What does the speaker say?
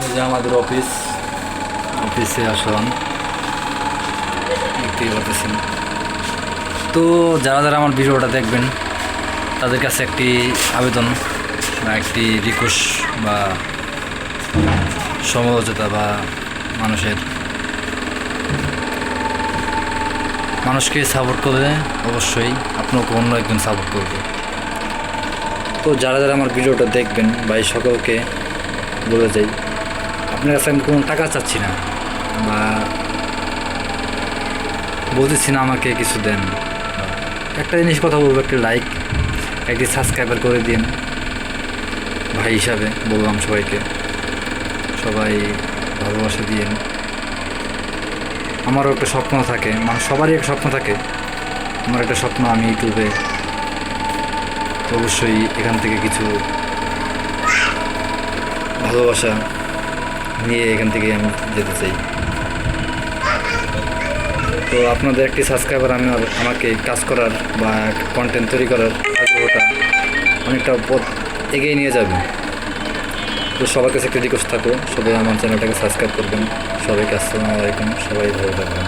এই যে আমাদের অফিসে আসলাম, দেখতেই পারতেছেন। তো যারা যারা আমার ভিডিওটা দেখবেন তাদের কাছে একটি আবেদন বা একটি রিকোয়েস্ট বা সমালোচনা বা মানুষকে সাপোর্ট করলে অবশ্যই আপনাকে অন্য একজন সাপোর্ট করবে। তো যারা যারা আমার ভিডিওটা দেখবেন বা এই সকলকে বলে যাই, আপনার কাছে আমি কোনো টাকা চাচ্ছি না বা বলতেছি না আমাকে কিছু দেন। একটা জিনিস কথা বলবো, একটি লাইক, একটি সাবস্ক্রাইবার করে দিন। ভাই হিসাবে বললাম সবাইকে, সবাই ভালোবাসা দিয়েন। আমারও একটা স্বপ্ন থাকে, মানে সবারই একটা স্বপ্ন থাকে। আমার একটা স্বপ্ন, আমি ইউটিউবে অবশ্যই এখান থেকে কিছু ভালোবাসা নিয়ে এখান থেকে আমি যেতে চাই। তো আপনাদের একটি সাবস্ক্রাইবার আমাকে কাজ করার বা কন্টেন্ট তৈরি করার আগ্রহটা অনেকটা পথ এগিয়ে নিয়ে যাবে। তো সবার কাছে একটা রিকোয়েস্ট থাকো, সবাই আমার চ্যানেলটাকে সাবস্ক্রাইব করবেন। সবাইকে আসসালামু আলাইকুম, সবাই ভালো থাকবেন।